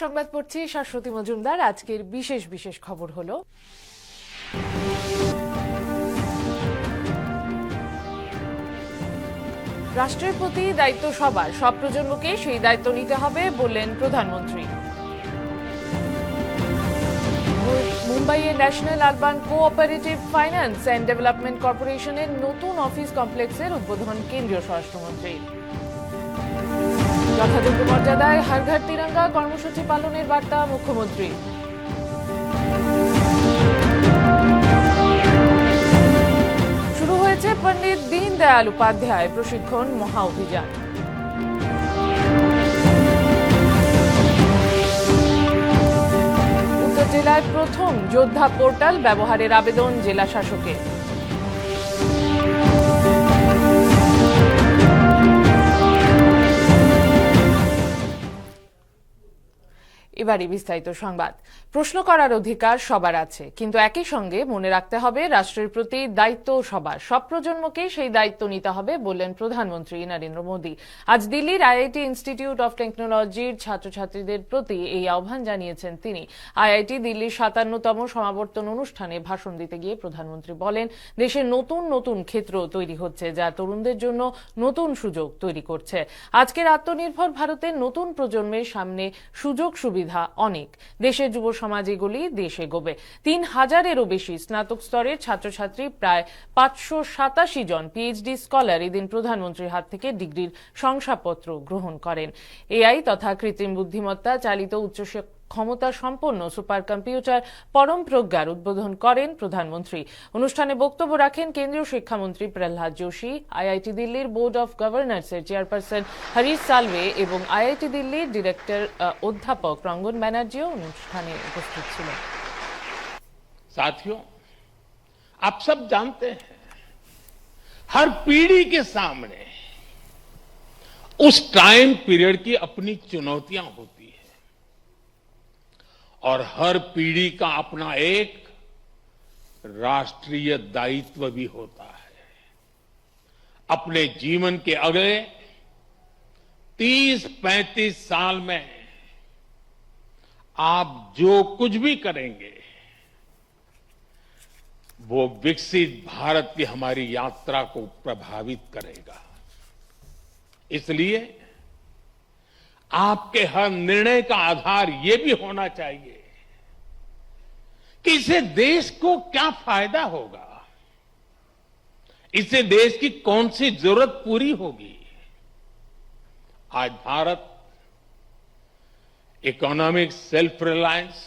সংবাদ পড়ছি শাশ্বতী মজুমদার। আজকের বিশেষ বিশেষ খবর হলো রাষ্ট্রের প্রতি দায়িত্ব সবার, সব প্রজন্মকে সেই দায়িত্ব নিতে হবে বললেন প্রধানমন্ত্রী। মুম্বাইয়ে national urban cooperative finance and development কর্পোরেশনের নতুন অফিস কমপ্লেক্সের উদ্বোধন কেন্দ্রীয় স্বরাষ্ট্রমন্ত্রীর। যথাযোগ্য মর্যাদায় হর ঘর তিরঙ্গা কর্মসূচি পালনের বার্তা মুখ্যমন্ত্রী। শুরু হয়েছে পণ্ডিত দীনদয়াল উপাধ্যায় প্রশিক্ষণ মহা অভিযান। উত্তর জেলায় প্রথম যোদ্ধা পোর্টাল ব্যবহারের আবেদন জেলা শাসকের। এবারই বিস্তারিত সংবাদ। প্রশ্ন করার অধিকার সবার আছে, কিন্তু একই সঙ্গে মনে রাখতে হবে রাষ্ট্রের প্রতি দায়িত্ব সবার, সব প্রজন্মকে সেই দায়িত্ব নিতে হবে বললেন প্রধানমন্ত্রী নরেন্দ্র মোদী। আজ দিল্লির আইআইটি ইনস্টিটিউট অফ টেকনোলজির ছাত্রছাত্রীদের প্রতি এই আহ্বান জানিয়েছেন তিনি। আইআইটি দিল্লির 57তম সমাবর্তন অনুষ্ঠানে ভাষণ দিতে গিয়ে প্রধানমন্ত্রী বলেন, দেশে নতুন নতুন ক্ষেত্র তৈরি হচ্ছে যা তরুণদের জন্য নতুন সুযোগ তৈরি করছে। আজকের আত্মনির্ভর ভারতের নতুন প্রজন্মের সামনে সুযোগ সুবিধা অনেক। দেশের যুব সমাজ এগুলি দেশ এগোবে। 3000-এরও বেশি স্নাতক স্তরের ছাত্রছাত্রী, প্রায় 587 জন পিএইচডি স্কলার এদিন প্রধানমন্ত্রীর হাত থেকে ডিগ্রির শংসাপত্র গ্রহণ করেন। এআই তথা কৃত্রিম বুদ্ধিমত্তা চালিত উচ্চ ক্ষমতা সম্পন্ন সুপার কম্পিউটার পরম প্রজ্ঞার উদ্বোধন করেন প্রধানমন্ত্রী। অনুষ্ঠানে বক্তব্য রাখেন কেন্দ্রীয় শিক্ষামন্ত্রী প্রহ্লাদ যোশী, আইআইটি দিল্লির বোর্ড অফ গভর্নর্সের চেয়ারপারসন হরিশ সালভে এবং আইআইটি দিল্লির ডিরেক্টর অধ্যাপক রঙ্গন ব্যানার্জিও অনুষ্ঠানে উপস্থিত ছিলেন। साथियों, आप सब जानते हैं, हर पीढ़ी के सामने उस टाइम पीरियड की अपनी चुनौतियां होती है और हर पीढ़ी का अपना एक राष्ट्रीय दायित्व भी होता है। अपने जीवन के अगले 30-35 साल में आप जो कुछ भी करेंगे वो विकसित भारत की हमारी यात्रा को प्रभावित करेगा। इसलिए आपके हर निर्णय का आधार ये भी होना चाहिए कि इससे देश को क्या फायदा होगा, इससे देश की कौन सी जरूरत पूरी होगी। आज Bharat economic self reliance,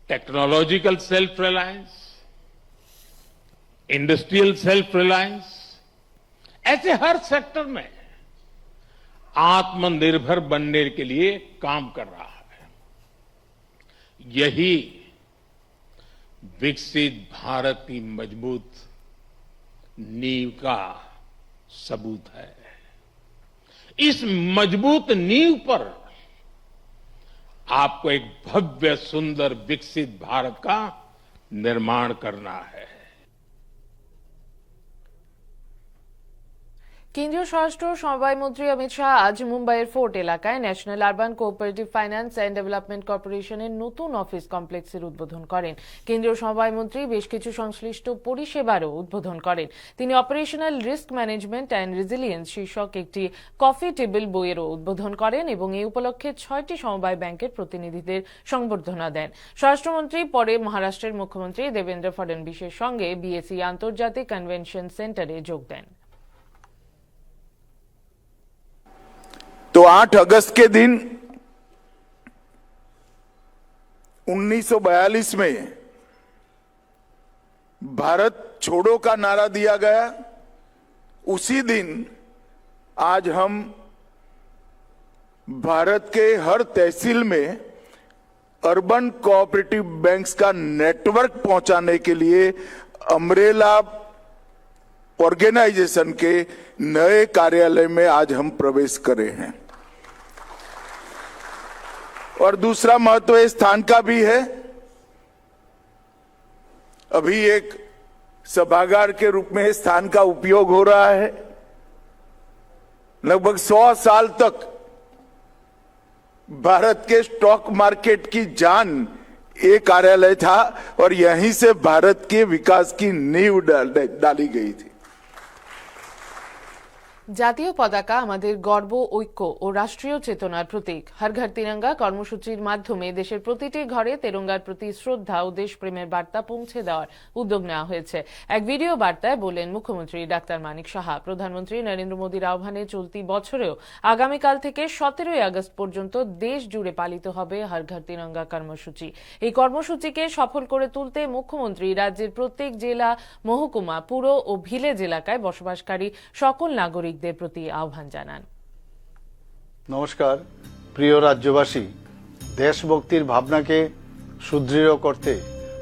technological self reliance, industrial self reliance, ऐसे हर सेक्टर में आत्मनिर्भर बनने के लिए काम कर रहा है। यही विकसित भारत की मजबूत नींव का सबूत है। इस मजबूत नींव पर आपको एक भव्य सुंदर विकसित भारत का निर्माण करना है। কেন্দ্রীয় স্বরাষ্ট্র সমবায় মন্ত্রী অমিত শাহ আজ মুম্বাইয়ের ফোর্ট এলাকায় national urban cooperative finance and development কর্পোরেশনের নতুন অফিস কমপ্লেক্সের উদ্বোধন করেন। কেন্দ্রীয় সমবায় মন্ত্রী বেশ কিছু সংশ্লিষ্ট পরিষেবারও উদ্বোধন করেন। তিনি operational risk management and resilience শীর্ষক একটি কফি টেবিল বইয়েরও উদ্বোধন করেন এবং এই উপলক্ষে 6টি সমবায় ব্যাংকের প্রতিনিধিদের সংবর্ধনা দেন। স্বরাষ্ট্রমন্ত্রী পরে মহারাষ্ট্রের মুখ্যমন্ত্রী দেবেন্দ্র ফডনবিসের সঙ্গে বিএসই আন্তর্জাতিক কনভেনশন সেন্টারে যোগ দেন। तो 8 अगस्त के दिन 1942 में भारत छोड़ो का नारा दिया गया। उसी दिन आज हम भारत के हर तहसील में अर्बन कोऑपरेटिव बैंक्स का नेटवर्क पहुंचाने के लिए अम्ब्रेला ऑर्गेनाइजेशन के नए कार्यालय में आज हम प्रवेश करे हैं। और दूसरा महत्व इस स्थान का भी है, अभी एक सभागार के रूप में इस स्थान का उपयोग हो रहा है। लगभग 100 साल तक भारत के स्टॉक मार्केट की जान ये कार्यालय था और यहीं से भारत के विकास की नींव डाली गई थी। জাতীয় পতাকা আমাদের গর্ব, ঐক্য ও রাষ্ট্রীয় চেতনার প্রতীক। হর ঘর তিরঙ্গা কর্মসূচির মাধ্যমে দেশের প্রতিটি ঘরে তেরঙ্গার প্রতি শ্রদ্ধা ও দেশপ্রেমের বার্তা পৌঁছে দেওয়ার উদ্যোগ নেওয়া হয়েছে। এক ভিডিও বার্তায় বললেন মুখ্যমন্ত্রী ডাক্তার মানিক সাহা। প্রধানমন্ত্রী নরেন্দ্র মোদীর আহ্বানে চলতি বছরেও আগামীকাল থেকে 17 আগস্ট পর্যন্ত দেশ জুড়ে পালিত হবে হর ঘর তিরঙ্গা কর্মসূচি। এই কর্মসূচিকে সফল করে তুলতে মুখ্যমন্ত্রী রাজ্যের প্রত্যেক জেলা, মহকুমা, পুর ও ভিলেজ এলাকায় বসবাসকারী সকল নাগরিক প্রতি আহ্বান জানান। নমস্কার প্রিয় রাজ্যবাসী, দেশভক্তির ভাবনাকে সুদৃঢ় করতে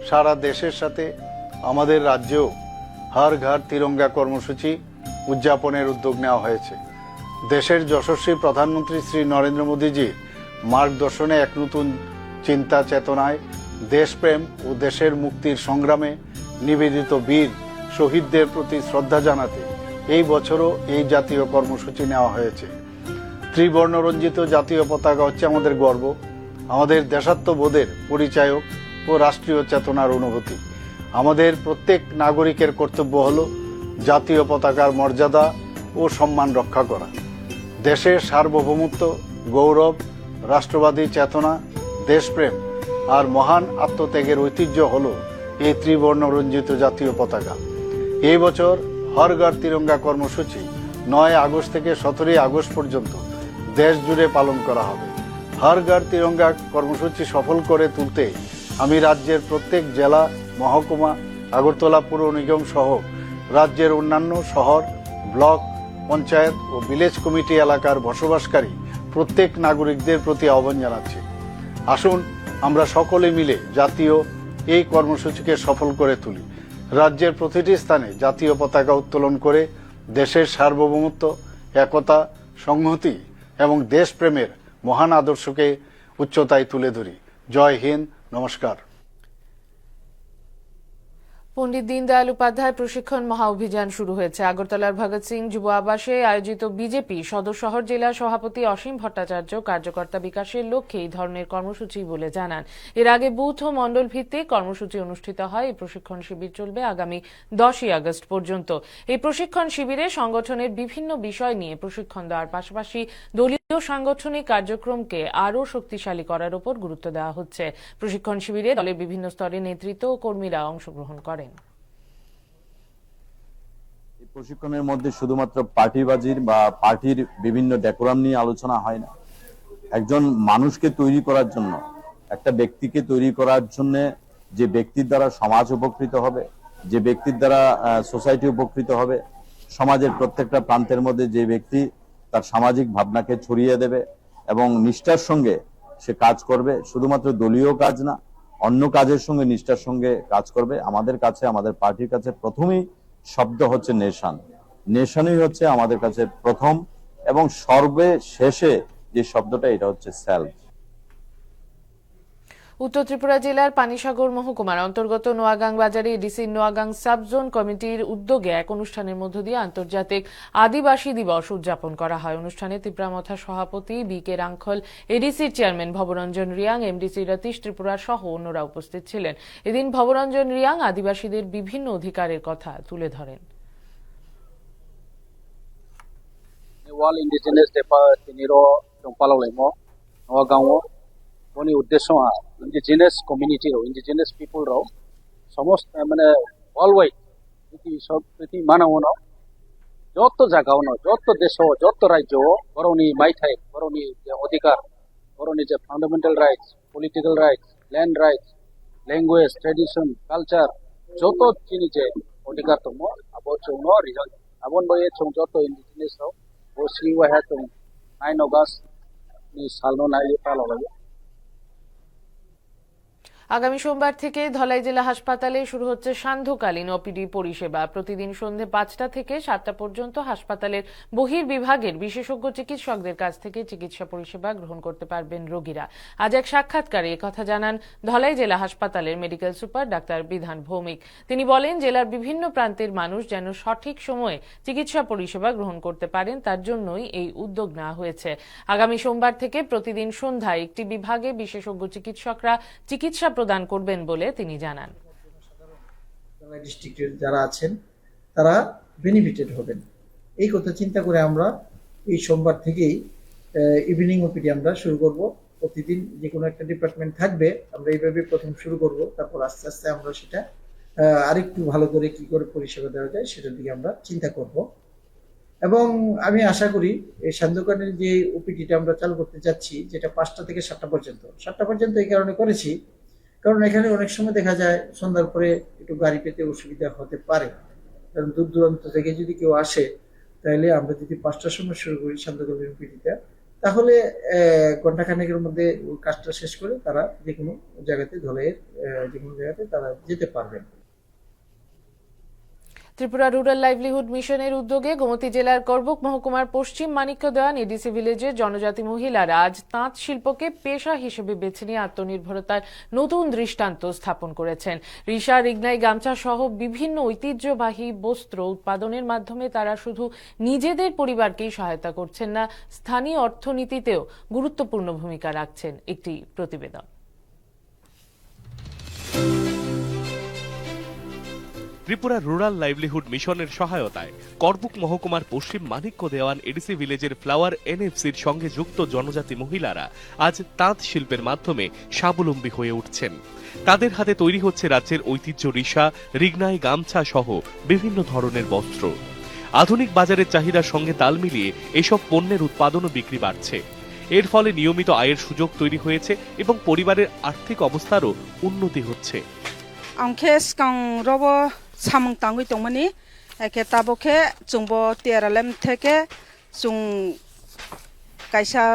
সারা দেশের সাথে আমাদের রাজ্যেও হর ঘর তিরঙ্গা কর্মসূচি উদযাপনের উদ্যোগ নেওয়া হয়েছে। দেশের যশস্বী প্রধানমন্ত্রী শ্রী নরেন্দ্র মোদীজি মার্গদর্শনে এক নতুন চিন্তা চেতনায় দেশপ্রেম ও দেশের মুক্তির সংগ্রামে নিবেদিত বীর শহীদদের প্রতি শ্রদ্ধা জানাতে এই বছরও এই জাতীয় কর্মসূচি নেওয়া হয়েছে। ত্রিবর্ণরঞ্জিত জাতীয় পতাকা হচ্ছে আমাদের গর্ব, আমাদের দেশাত্মবোধের পরিচায়ক ও রাষ্ট্রীয় চেতনার অনুভূতি। আমাদের প্রত্যেক নাগরিকের কর্তব্য হল জাতীয় পতাকার মর্যাদা ও সম্মান রক্ষা করা। দেশের সার্বভৌমত্ব, গৌরব, রাষ্ট্রবাদী চেতনা, দেশপ্রেম আর মহান আত্মত্যাগের ঐতিহ্য হল এই ত্রিবর্ণরঞ্জিত জাতীয় পতাকা। এই বছর হর ঘর তিরঙ্গা কর্মসূচি 9 আগস্ট থেকে 17 আগস্ট পর্যন্ত দেশ জুড়ে পালন করা হবে। হর ঘর তিরঙ্গা কর্মসূচি সফল করে তুলতে আমি রাজ্যের প্রত্যেক জেলা, মহকুমা, আগরতলা পুর নিগম সহ রাজ্যের অন্যান্য শহর, ব্লক, পঞ্চায়েত ও ভিলেজ কমিটি এলাকার বসবাসকারী প্রত্যেক নাগরিকদের প্রতি আহ্বান জানাচ্ছি। আসুন আমরা সকলে মিলে জাতীয় এই কর্মসূচিকে সফল করে তুলি। রাজ্যের প্রতিটি স্থানে জাতীয় পতাকা উত্তোলন করে দেশের সার্বভৌমত্ব, একতা, সংহতি এবং দেশপ্রেমের মহান আদর্শকে উচ্চতায় তুলে ধরি। জয় হিন্দ, নমস্কার। পণ্ডিত দীনদয়াল উপাধ্যায় প্রশিক্ষণ মহা অভিযান শুরু হয়েছে। আগরতলার ভগৎ সিং যুব আবাসে আয়োজিত বিজেপি সদর শহর জেলা সভাপতি অসীম ভট্টাচার্য কার্যকর্তা বিকাশের লক্ষ্যে এই ধরনের কর্মসূচি বলে জানান। এর আগে বুথ ও মণ্ডল ভিত্তিক কর্মসূচি অনুষ্ঠিত হয়। এই প্রশিক্ষণ শিবির চলবে আগামী 10 আগস্ট পর্যন্ত। এই প্রশিক্ষণ শিবিরে সংগঠনের বিভিন্ন বিষয় নিয়ে প্রশিক্ষণ দেওয়ার পাশাপাশি দলীয় সাংগঠনিক কার্যক্রমকে আরও শক্তিশালী করার উপর গুরুত্ব দেওয়া হচ্ছে। প্রশিক্ষণ শিবিরে দলের বিভিন্ন স্তরের নেতৃত্ব ও কর্মীরা অংশগ্রহণ করেন। প্রশিক্ষণের মধ্যে শুধুমাত্র পার্টিবাজির বা পার্টির বিভিন্ন ডেকোরাম নিয়ে আলোচনা হয় না। একজন মানুষকে তৈরি করার জন্য, একটা ব্যক্তিকে তৈরি করার জন্য, যে ব্যক্তির দ্বারা সমাজ উপকৃত হবে, যে ব্যক্তির দ্বারা সোসাইটি উপকৃত হবে, সমাজের প্রত্যেকটা প্রান্তের মধ্যে যে ব্যক্তি তার সামাজিক ভাবনাকে ছড়িয়ে দেবে এবং নিষ্ঠার সঙ্গে সে কাজ করবে, শুধুমাত্র দলীয় কাজ না, অন্য কাজের সঙ্গে নিষ্ঠার সঙ্গে কাজ করবে। আমাদের কাছে, আমাদের পার্টির কাছে প্রথমেই শব্দ হচ্ছে নেশন। নেশনই হচ্ছে আমাদের কাছে প্রথম এবং সর্বশেষে যে শব্দটা, এটা হচ্ছে সেলফ। উত্তর ত্রিপুরা জেলার পানিসাগর মহকুমার অন্তর্গত নোয়াগাং বাজারে এডিসি নোয়াগাং সাব জোন কমিটির উদ্যোগে এক অনুষ্ঠানের মধ্য দিয়ে আন্তর্জাতিক আদিবাসী দিবস উদযাপন করা হয়। অনুষ্ঠানে তিপ্রামথা সভাপতি বি.কে. রাংখল, এডিসির চেয়ারম্যান ভবরঞ্জন রিয়াং, এমডিসি রতীশ ত্রিপুরা সহ অন্যরা উপস্থিত ছিলেন। এদিন ভবরঞ্জন রিয়াং আদিবাসীদের বিভিন্ন অধিকারের কথা তুলে ধরেন। उन्हीं उद्देश्यों इंडिजिनस कम्युनिटी इंडिजिनस पिपल समस्त माने ऑल वाइड सब प्रति मानव जो जगह जो देश जो राज्य बरौनी माइथाई बरौनी अधिकार बरौनी fundamental rights political rights land rights language tradition culture जो जिनिस अधिकार दङ अब रिजल्ट अब जो इंडिजिनस वो सिवा 9 अगस्त साल नाई पालो। আগামী সোমবার থেকে ধলাই জেলা হাসপাতালে শুরু হচ্ছে সান্ধ্যকালীন ওপিডি পরিষেবা। প্রতিদিন সন্ধ্যে 5টা থেকে 7টা পর্যন্ত হাসপাতালের বহির্বিভাগের বিশেষজ্ঞ চিকিৎসকদের কাছ থেকে চিকিৎসা পরিষেবা গ্রহণ করতে পারবেন রোগীরা। আজ এক সাক্ষাৎকারে একথা জানান ধলাই জেলা হাসপাতালের মেডিকেল সুপার ডাক্তার বিধান ভৌমিক। তিনি বলেন, জেলার বিভিন্ন প্রান্তের মানুষ যেন সঠিক সময়ে চিকিৎসা পরিষেবা গ্রহণ করতে পারেন, তার জন্যই এই উদ্যোগ নেওয়া হয়েছে। আগামী সোমবার থেকে প্রতিদিন সন্ধ্যায় একটি বিভাগে বিশেষজ্ঞ চিকিৎসকরা চিকিৎসা প্রদান করবেন বলে তিনি জানান। ডিস্ট্রিক্টের যারা আছেন তারা বেনিফিটেড হবেন, এই কথা চিন্তা করে আমরা এই সোমবার থেকেই ইভিনিং ওপিডি আমরা শুরু করব। প্রতিদিন যে কোনো একটা ডিপার্টমেন্ট থাকবে, আমরা এইভাবে প্রথম শুরু করব, তারপর আস্তে আস্তে আমরা সেটা আরেকটু ভালো করে কি করে পরিষেবা দেওয়া যায় সেটার দিকে আমরা চিন্তা করব। এবং আমি আশা করি এই সান্ধ্যকালীন যে ওপিডিটা আমরা চালু করতে যাচ্ছি, যেটা 5টা থেকে 7টা পর্যন্ত, 7টা পর্যন্ত এই কারণে করেছি কারণ এখানে অনেক সময় দেখা যায় সন্ধ্যার পরে একটু গাড়ি পেতে অসুবিধা হতে পারে। কারণ দূর দূরান্ত থেকে যদি কেউ আসে, তাহলে আমরা যদি 5টার সময় শুরু করি সান্ধ্যকালীন ওপিডিটা, তাহলে ঘন্টাখানেকের মধ্যে কাজটা শেষ করে তারা যে কোনো জায়গাতে, ধলাইয়ের যে কোনো জায়গাতে তারা যেতে পারবেন। ত্রিপুরা রুরাল লাইভলিহুড মিশনের উদ্যোগে গোমতী জেলার করবুক মহকুমার পশ্চিম মানিক্যদেওয়ান এডিসি ভিলেজের জনজাতি মহিলারা আজ তাঁত শিল্পকে পেশা হিসেবে বেছে নিয়ে আত্মনির্ভরতার নতুন দৃষ্টান্ত স্থাপন করেছেন। রিশা, রিগনাই, গামছা সহ বিভিন্ন ঐতিহ্যবাহী বস্ত্র উৎপাদনের মাধ্যমে তারা শুধু নিজেদের পরিবারকেই সহায়তা করছেন না, স্থানীয় অর্থনীতিতেও গুরুত্বপূর্ণ ভূমিকা রাখছেন। একটি প্রতিবেদন। ত্রিপুরা রুরাল লাইভলিহুড মিশনের সহায়তায় করবুক মহকুমার পশ্চিম মানিক্যদেওয়ান এডিসি ভিলেজের ফ্লাওয়ার এনএফসির সঙ্গে যুক্ত জনজাতি মহিলারা আজ তাঁত শিল্পের মাধ্যমে স্বাবলম্বী হয়ে উঠছেন। তাদের হাতে তৈরি হচ্ছে রাজ্যের ঐতিহ্য রিশা, রিগনাই, গামছা সহ বিভিন্ন ধরনের বস্ত্র। আধুনিক বাজারের চাহিদার সঙ্গে তাল মিলিয়ে এসব পণ্যের উৎপাদন ও বিক্রি বাড়ছে। এর ফলে নিয়মিত আয়ের সুযোগ তৈরি হয়েছে এবং পরিবারের আর্থিক অবস্থারও উন্নতি হচ্ছে। samung tangui tongmani eke taboke chungbo TRLM থেকে chung kaisa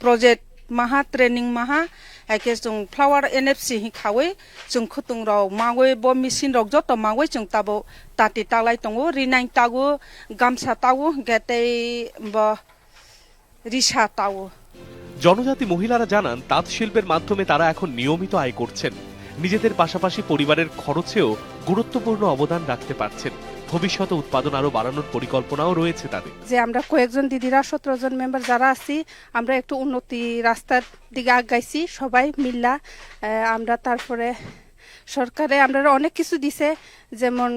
project maha training maha eke chung flower NFC hi khawi chung khutung ro magoi bo machine rok joto magoi chung tabo tati taglai tongo rinai tagu gamsa tagu getei bo risha tagu। জনজাতি মহিলারা জানান, তাঁত শিল্পের মাধ্যমে তারা এখন নিয়মিত আয় করছেন, নিজেদের পাশাপাশি পরিবারের খরচেও গুরুত্বপূর্ণ অবদান রাখতে পারছেন। ভবিষ্যতে উৎপাদন আরো বাড়ানোর পরিকল্পনাও রয়েছে তাদের। যে আমরা কয়েকজন দিদিরা 17 জন মেম্বার যারা আছি, আমরা একটু উন্নতি রাস্তার দিকে আগাইছি সবাই মিল্লা। আমরা তারপরে সরকারে আমরা অনেক কিছু দিছে, যেমন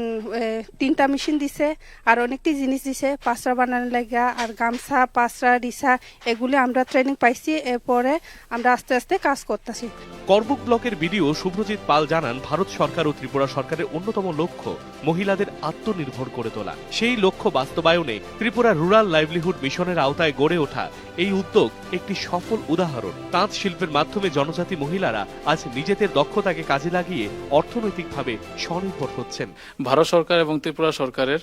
3টা মেশিন দিছে আর অনেকটি জিনিস দিছে, পাঁচরা বানানোর লাগা আর গামছা, পাঁচরা, রিসা এগুলি আমরা ট্রেনিং পাইছি। এরপরে আমরা আস্তে আস্তে কাজ করতেছি। করবুক ব্লকের বিডিও শুভ্রজিৎ পাল জানান, ভারত সরকার ও ত্রিপুরা সরকারের অন্যতম লক্ষ্য মহিলাদের আত্মনির্ভর করে তোলা। সেই লক্ষ্য বাস্তবায়নে ত্রিপুরা রুরাল লাইভলিহুড মিশনের আওতায় গড়ে ওঠা এই উদ্যোগ একটি সফল উদাহরণ। তাঁত শিল্পের মাধ্যমে জনজাতি মহিলারা আজ নিজেদের দক্ষতাকে কাজে লাগিয়ে অর্থনৈতিকভাবে স্বনির্ভর হচ্ছেন। ভারত সরকার এবং ত্রিপুরা সরকারের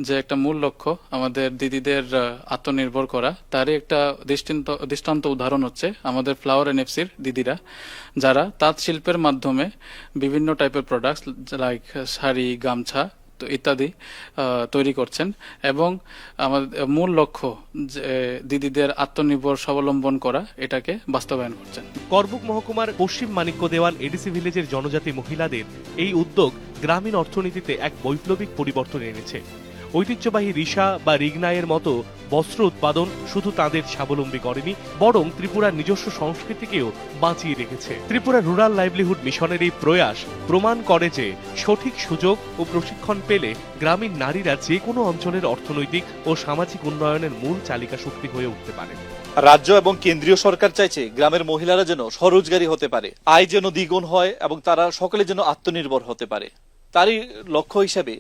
যে একটা মূল লক্ষ্য আমাদের দিদিদের আত্মনির্ভর করা, তারই একটা দৃষ্টান্ত উদাহরণ হচ্ছে আমাদের ফ্লাওয়ার এনএফসির দিদিরা, যারা তাঁত শিল্পের মাধ্যমে বিভিন্ন টাইপের প্রোডাক্টস লাইক শাড়ি, গামছা ইত্যাদি তৈরি করছেন এবং আমাদের মূল লক্ষ্য দিদিদের আত্মনির্ভর স্বাবলম্বন করা, এটাকে বাস্তবায়ন করছেন। করবুক মহকুমার পশ্চিম মানিক্যদেওয়ান এডিসি ভিলেজের জনজাতি মহিলাদের এই উদ্যোগ গ্রামীণ অর্থনীতিতে এক বৈপ্লবিক পরিবর্তন এনেছে। ঐতিহ্যবাহী রিশা বা রিগনাইয়ের মতো বস্ত্র উৎপাদন শুধু তাদের স্বাবলম্বী করেনি, বরং ত্রিপুরার নিজস্ব সংস্কৃতিকেও বাঁচিয়ে রেখেছে। ত্রিপুরা রুরাল লাইভলিহুড মিশনের এই প্রয়াস প্রমাণ করে যে সঠিক সুযোগ ও প্রশিক্ষণ পেলে গ্রামীণ নারীরা যে কোনো অঞ্চলের অর্থনৈতিক ও সামাজিক উন্নয়নের মূল চালিকা শক্তি হয়ে উঠতে পারে। রাজ্য এবং কেন্দ্রীয় সরকার চাইছে গ্রামের মহিলারা যেন স্বরোজগারী হতে পারে, আয় যেন দ্বিগুণ হয় এবং তারা সকলে যেন আত্মনির্ভর হতে পারে। তারই লক্ষ্য হিসেবে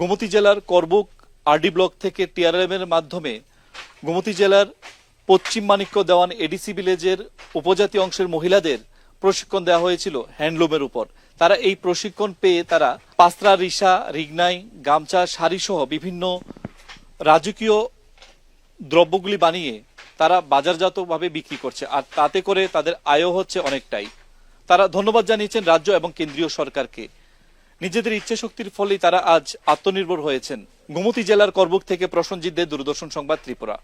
গোমতী জেলার করবুক আরডি ব্লক থেকে TRLM এর মাধ্যমে গোমতী জেলার পশ্চিম মানিক্যদেওয়ান এডিসি ভিলেজের উপজাতি অংশের মহিলাদের প্রশিক্ষণ দেওয়া হয়েছিল হ্যান্ডলুমের উপর। তারা এই প্রশিক্ষণ পেয়ে তারা পাঁচরা, রিশা, রিগনাই, গামছা, শাড়ি সহ বিভিন্ন রাজকীয় দ্রব্যগুলি বানিয়ে তারা বাজারজাতভাবে বিক্রি করছে, আর তাতে করে তাদের আয়ও হচ্ছে অনেকটাই। তারা ধন্যবাদ জানিয়েছেন রাজ্য এবং কেন্দ্রীয় সরকারকে। নিজেদের ইচ্ছা শক্তির ফলেই তারা আজ আত্মনির্ভর হয়েছেন। গোমতী জেলার করবুক থেকে প্রসেনজিৎ দে, দূরদর্শন সংবাদ, ত্রিপুরা।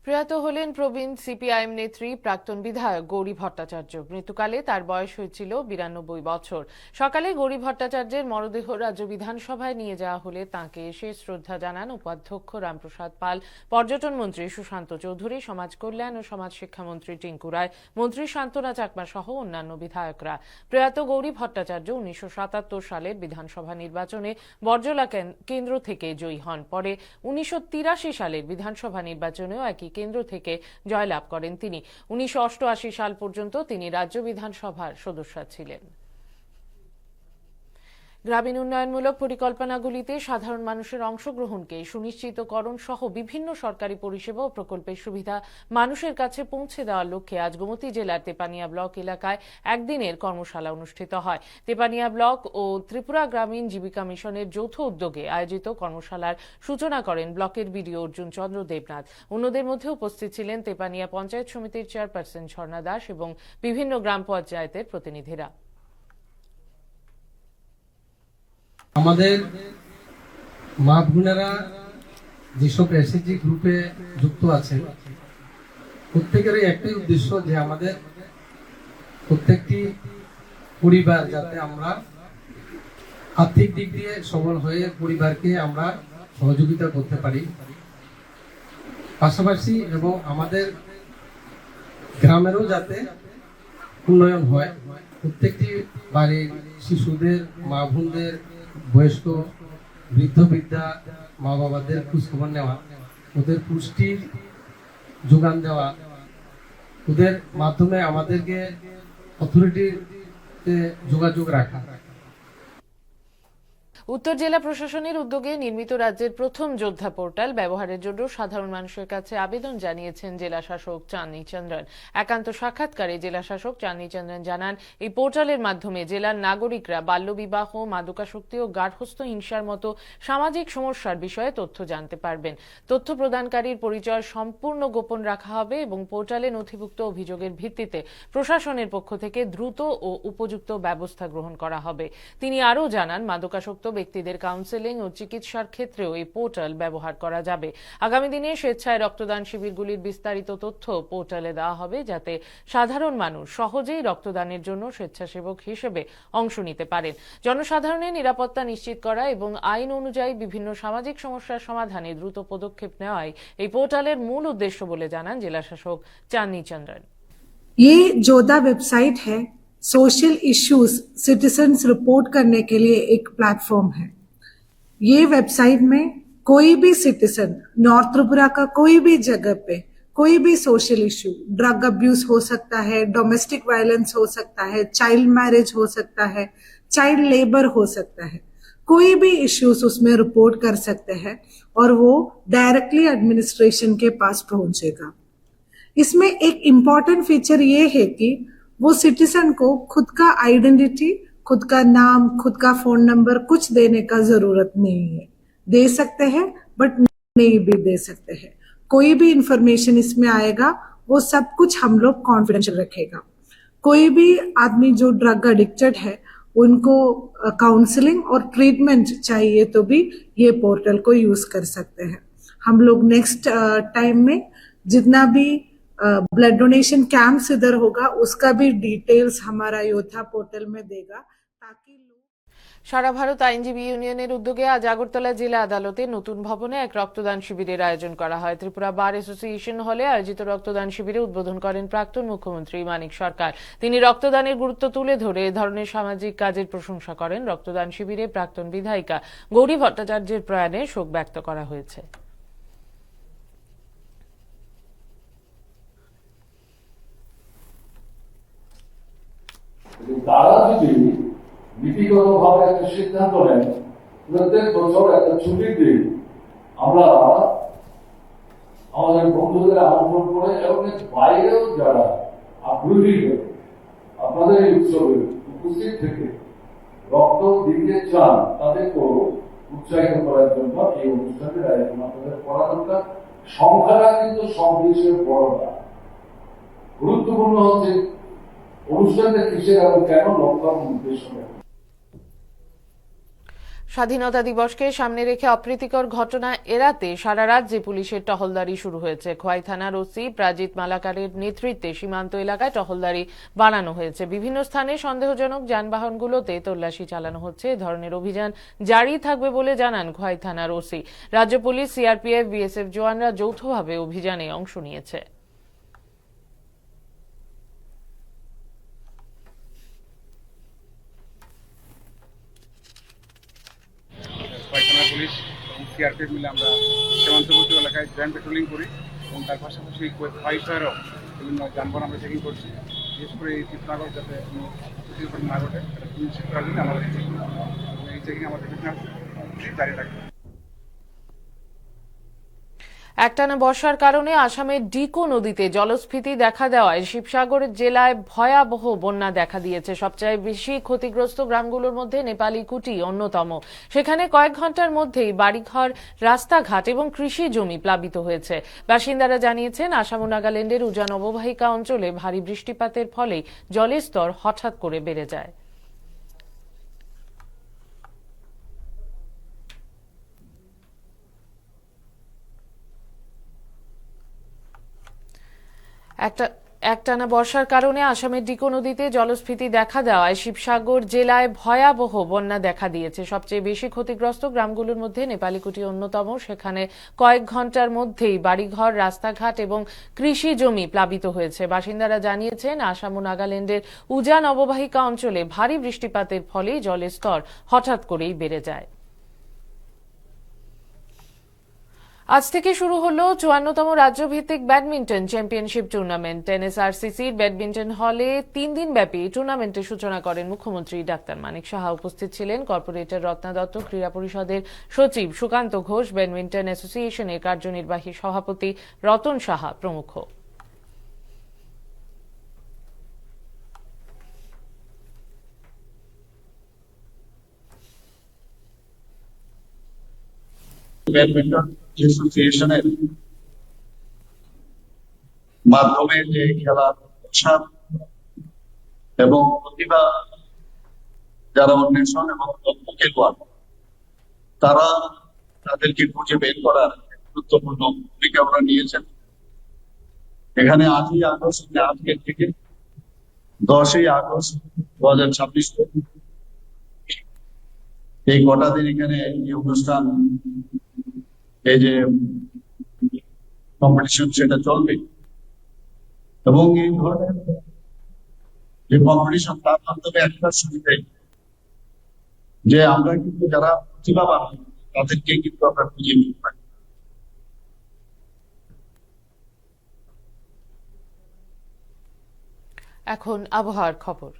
প্রয়াত হলেন প্রবীণ সিপিআইএম নেত্রী প্রাক্তন বিধায়ক গৌরী ভট্টাচার্য। মৃত্যুকালে তার বয়স হয়েছিল 92 বছর। সকালে গৌরী ভট্টাচার্যের মরদেহ রাজ্য বিধানসভায় নিয়ে যাওয়া হলে তাঁকে শেষ শ্রদ্ধা জানান উপাধ্যক্ষ রামপ্রসাদ পাল, পর্যটন মন্ত্রী সুশান্ত চৌধুরী, সমাজ কল্যাণ ও সমাজ শিক্ষামন্ত্রী টিঙ্কু রায়, মন্ত্রী শান্তনা চাকমা সহ অন্যান্য বিধায়করা। প্রয়াত গৌরী ভট্টাচার্য 1977 সালের বিধানসভা নির্বাচনে বর্জলা কেন্দ্র থেকে জয়ী হন। পরে 1983 সালের বিধানসভা নির্বাচনেও একই কেন্দ্র থেকে জয়লাভ করেন তিনি। 1988 সাল পর্যন্ত তিনি রাজ্য বিধানসভার সদস্য ছিলেন। গ্রামীণ উন্নয়নমূলক পরিকল্পনাগুলিতে সাধারণ মানুষের অংশগ্রহণকে সুনিশ্চিতকরণ সহ বিভিন্ন সরকারি পরিষেবা ও প্রকল্পের সুবিধা মানুষের কাছে পৌঁছে দেওয়ার লক্ষ্যে আজ গোমতী জেলার তেপানিয়া ব্লক এলাকায় একদিনের কর্মশালা অনুষ্ঠিত হয়। তেপানিয়া ব্লক ও ত্রিপুরা গ্রামীণ জীবিকা মিশনের যৌথ উদ্যোগে আয়োজিত কর্মশালার সূচনা করেন ব্লকের বিডিও অর্জুন চন্দ্র দেবনাথ। অন্যদের মধ্যে উপস্থিত ছিলেন তেপানিয়া পঞ্চায়েত সমিতির চেয়ারপারসন ঝর্ণা দাস এবং বিভিন্ন গ্রাম পঞ্চায়েতের প্রতিনিধিরা। আমাদের মা বোনেরা যেসব এসএইচজি গ্রুপে যুক্ত আছেন, প্রত্যেকেরই একটাই উদ্দেশ্য যে আমাদের প্রত্যেকটি পরিবার যাতে আমরা আর্থিক দিক দিয়ে সবল হয়ে পরিবারকে আমরা সহযোগিতা করতে পারি, পাশাপাশি এবং আমাদের গ্রামেরও যাতে উন্নয়ন হয়। প্রত্যেকটি বাড়ির শিশুদের, মা বোনদের, বয়স্ক, বৃদ্ধ বৃদ্ধা মা বাবাদের খোঁজখবর নেওয়া, ওদের পুষ্টির যোগান দেওয়া, ওদের মাধ্যমে আমাদেরকে অথরিটিতে যোগাযোগ রাখা। উত্তর জেলা প্রশাসনের উদ্যোগে নির্মিত রাজ্যের প্রথম যোদ্ধা পোর্টাল ব্যবহারের জন্য সাধারণ মানুষের কাছে আবেদন জানিয়েছেন জেলা শাসক চাঁদনী চন্দ্রন। একান্ত সাক্ষাৎকারে জেলা শাসক চাঁদনী চন্দ্রন জানান, এই পোর্টালের মাধ্যমে জেলার নাগরিকরা বাল্যবিবাহ, মাদকাসক্তি ও গার্হস্থ্য হিংসার মতো সামাজিক সমস্যার বিষয়ে তথ্য জানতে পারবেন। তথ্য প্রদানকারীর পরিচয় সম্পূর্ণ গোপন রাখা হবে এবং পোর্টালে নথিভুক্ত অভিযোগের ভিত্তিতে প্রশাসনের পক্ষ থেকে দ্রুত ও উপযুক্ত ব্যবস্থা গ্রহণ করা হবে। তিনি আরও জানান, মাদকাসক্ত ব্যক্তিদের কাউন্সেলিং ও চিকিৎসার ক্ষেত্রেও এই পোর্টাল ব্যবহার করা যাবে। আগামী দিনে স্বেচ্ছায় রক্তদান শিবিরগুলির বিস্তারিত তথ্য পোর্টালে দেওয়া হবে, যাতে সাধারণ মানুষ সহজেই রক্তদানের জন্য স্বেচ্ছাসেবক হিসেবে অংশ নিতে পারেন। জনসাধারণের নিরাপত্তা নিশ্চিত করা এবং আইন অনুযায়ী বিভিন্ন সামাজিক সমস্যার সমাধানে দ্রুত পদক্ষেপ নেওয়াই এই পোর্টালের মূল উদ্দেশ্য বলে জানান জেলা শাসক চাঁদনী চন্দ্রন। ये जोधा वेबसाइट है, सोशल इश्यूज सिटीजन्स रिपोर्ट करने के लिए एक प्लेटफॉर्म है। ये वेबसाइट में कोई भी सिटीजन नॉर्थ त्रिपुरा का कोई भी जगह पे कोई भी सोशल इश्यू, ड्रग अब्यूज हो सकता है, डोमेस्टिक वायलेंस हो सकता है, चाइल्ड मैरिज हो सकता है, चाइल्ड लेबर हो सकता है, कोई भी इश्यूज उसमें रिपोर्ट कर सकते हैं और वो डायरेक्टली एडमिनिस्ट्रेशन के पास पहुंचेगा। इसमें एक इम्पॉर्टेंट फीचर ये है कि वो सिटीजन को खुद का आइडेंटिटी, खुद का नाम, खुद का फोन नंबर कुछ देने का जरूरत नहीं है। दे सकते हैं बट नहीं भी दे सकते हैं। कोई भी इंफॉर्मेशन इसमें आएगा वो सब कुछ हम लोग कॉन्फिडेंशियल रखेगा। कोई भी आदमी जो ड्रग एडिक्टेड है उनको काउंसलिंग और ट्रीटमेंट चाहिए तो भी ये पोर्टल को यूज कर सकते हैं। हम लोग नेक्स्ट टाइम में जितना भी ब्लड डोनेशन कैंप्स इधर होगा उसका भी डिटेल्स हमारा योद्धा पोर्टल में देगा, ताकि সারা ভারত আইনজীবী ইউনিয়নের উদ্যোগে আজ আগরতলা জেলা আদালতে নতুন ভবনে এক রক্তদান শিবিরের আয়োজন করা হয়। ত্রিপুরা বার অ্যাসোসিয়েশন হলে আয়োজিত রক্তদান শিবিরে উদ্বোধন করেন প্রাক্তন মুখ্যমন্ত্রী মানিক সরকার। তিনি রক্তদানের গুরুত্ব তুলে ধরে এ ধরনের সামাজিক কাজের প্রশংসা করেন। রক্তদান শিবিরে প্রাক্তন বিধায়িকা গৌরী ভট্টাচার্যের প্রয়াণে শোক ব্যক্ত করা হয়েছে। তারা যদি নীতিগতভাবে একটা সিদ্ধান্ত নেন, প্রত্যেক বছর একটা ছুটির দিন আমরা আমাদের বন্ধুদের আমন্ত্রণ করে এবং বাইরেও যারা আগ্রহী আপনাদের এই উৎসবে উপস্থিত থেকে রক্ত দিতে চান তাদেরকেও উৎসাহিত করার জন্য এই অনুষ্ঠানের আয়োজন আপনাদের করা দরকার। সংখ্যাটা কিন্তু সব বিষয়ে বড় না, গুরুত্বপূর্ণ হচ্ছে অনুষ্ঠানটা কিসের এবং কেন লক্ষ্য এবং উদ্দেশ্য নেই। স্বাধীনতা দিবসকে সামনে রেখে অপ্রীতিকর ঘটনা এড়াতে সারা রাজ্যে পুলিশের টহলদারি শুরু হয়েছে। খোয়াই থানার ওসি প্রাজিত মালাকারের নেতৃত্বে সীমান্ত এলাকায় টহলদারি বাড়ানো হয়েছে। বিভিন্ন স্থানে সন্দেহজনক যানবাহনগুলোতে তল্লাশি চালানো হচ্ছে। এ ধরনের অভিযান জারি থাকবে বলে জানান খোয়াই থানার ওসি। রাজ্য পুলিশ, সিআরপিএফ, বিএসএফ জওয়ানরা যৌথভাবে অভিযানে অংশ নিয়েছে। থানা পুলিশ এবং সিআরপিএফ মিলে আমরা সীমান্তবর্তী এলাকায় গ্র্যান্ড পেট্রোলিং করি এবং তার পাশাপাশি ফায়ারও বিভিন্ন যানবাহন আমরা চেকিং করছি। বিশেষ করে এই চিত্রনগর যাতে কোনো না ঘটে এটা সুনিশ্চিত করার জন্য আমাদের এই চেকিং আমাদের জারি রাখবে। একটানা বর্ষার কারণে আসামের ডিকো নদীতে জলস্ফীতি দেখা দেওয়ায় শিবসাগর জেলায় ভয়াবহ বন্যা দেখা দিয়েছে। সবচেয়ে বেশি ক্ষতিগ্রস্ত গ্রামগুলোর মধ্যে নেপালি কুটি অন্যতম। সেখানে কয়েক ঘন্টার মধ্যেই বাড়িঘর, রাস্তাঘাট এবং কৃষি জমি প্লাবিত হয়েছে। বাসিন্দারা জানিয়েছেন, আসাম ও নাগাল্যান্ডের উজান অববাহিকা অঞ্চলে ভারী বৃষ্টিপাতের ফলে জলের স্তর হঠাৎ করে বেড়ে যায়। একটানা বর্ষার কারণে আসামের ডিকো নদীতে জলস্ফীতি দেখা দেওয়ায় শিবসাগর জেলায় ভয়াবহ বন্যা দেখা দিয়েছে। সবচেয়ে বেশি ক্ষতিগ্রস্ত গ্রামগুলোর মধ্যে নেপালিকুটি অন্যতম। সেখানে কয়েক ঘন্টার মধ্যেই বাড়িঘর, রাস্তাঘাট এবং কৃষি জমি প্লাবিত হয়েছে। বাসিন্দারা জানিয়েছেন, আসাম ও নাগাল্যান্ডের উজান অববাহিকা অঞ্চলে ভারী বৃষ্টিপাতের ফলে জলের স্তর হঠাৎ করেই বেড়ে যায়। আজ থেকে শুরু হলো 54তম রাজ্যভিত্তিক ব্যাডমিন্টন চ্যাম্পিয়নশিপ টুর্নামেন্ট। এনএসআরসিসির ব্যাডমিন্টন হলে 3 দিন ব্যাপী টুর্নামেন্টের সূচনা করেন মুখ্যমন্ত্রী ডাক্তার মানিক সাহা। উপস্থিত ছিলেন কর্পোরেটর রত্না দত্ত, ক্রীড়া পরিষদের সচিব সুকান্ত ঘোষ, ব্যাডমিন্টন অ্যাসোসিয়েশনের কার্যনির্বাহী সভাপতি রতন সাহা প্রমুখ। ব্যাডমিন্টন অ্যাসোসিয়েশনের মাধ্যমে যে খেলার উৎসাহ এবং প্রতিভা যারা অন্বেষণ এবং দক্ষ খেলোয়াড় তারা তাদেরকে খুঁজে বের করার গুরুত্বপূর্ণ ভূমিকা ওরা নিয়েছেন। এখানে 8ই আগস্ট আজকের থেকে 10ই আগস্ট 2026 এই কটা দিন এখানে এই অনুষ্ঠান, এই যে কম্পিটিশন সেটা চলবে এবং এই ধরনের যে কম্পিটিশন তার মাধ্যমে একটা সুবিধা যে আমরা কিন্তু যারা প্রতিভাবান তাদেরকে কিন্তু আমরা খুঁজে নিতে পারি। এখন আবহাওয়ার খবর।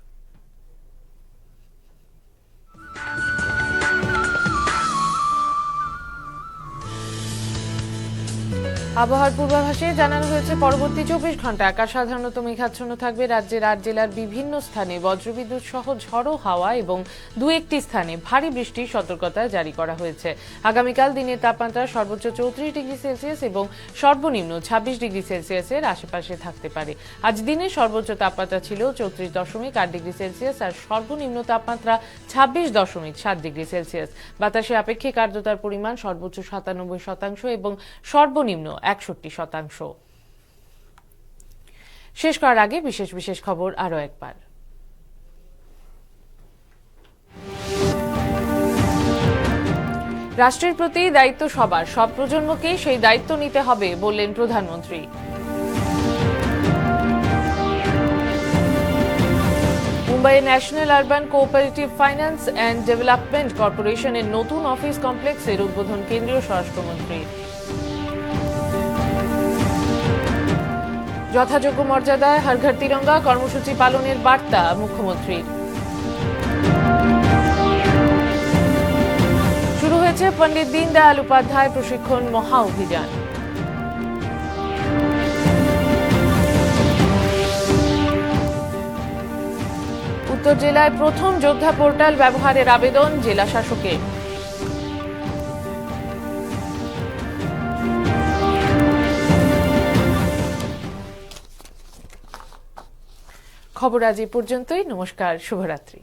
আবহাওয়ার পূর্বাভাসে জানানো হয়েছে, পরবর্তী 24 ঘন্টা আকাশ সাধারণত মেঘাচ্ছন্ন থাকবে। রাজ্যের 8 জেলার বিভিন্ন স্থানে বজ্রবিদ্যুৎ সহ ঝড়ো হাওয়া এবং 2-1টি স্থানে ভারী বৃষ্টির সতর্কতা জারি করা হয়েছে। আগামীকাল দিনের তাপমাত্রা সর্বোচ্চ 34 ডিগ্রি সেলসিয়াস এবং সর্বনিম্ন 26 ডিগ্রি সেলসিয়াসের আশেপাশে থাকতে পারে। আজ দিনের সর্বোচ্চ তাপমাত্রা ছিল 34.8 ডিগ্রি সেলসিয়াস আর সর্বনিম্ন তাপমাত্রা 26.7 ডিগ্রি সেলসিয়াস। বাতাসে আপেক্ষিক আর্দ্রতার পরিমাণ সর্বোচ্চ 97% এবং সর্বনিম্ন 61%। শেষ করার আগে বিশেষ বিশেষ খবর আরো একবার। রাষ্ট্রের প্রতি দায়িত্ব সবার, সব প্রজন্মকে সেই দায়িত্ব নিতে হবে বললেন প্রধানমন্ত্রী। মুম্বাইয়ে national urban cooperative finance and development কর্পোরেশনের নতুন অফিস কমপ্লেক্সের উদ্বোধন কেন্দ্রীয় স্বরাষ্ট্রমন্ত্রী। যথাযোগ্য মর্যাদায় হর ঘর তিরঙ্গা কর্মসূচি পালনের বার্তা মুখ্যমন্ত্রীর। শুরু হয়েছে পণ্ডিত দীনদয়াল উপাধ্যায় প্রশিক্ষণ মহা অভিযান। উত্তর জেলায় প্রথম যোদ্ধা পোর্টাল ব্যবহারের আবেদন জেলা শাসকের। খবর আজ এই পর্যন্তই। নমস্কার, শুভরাত্রি।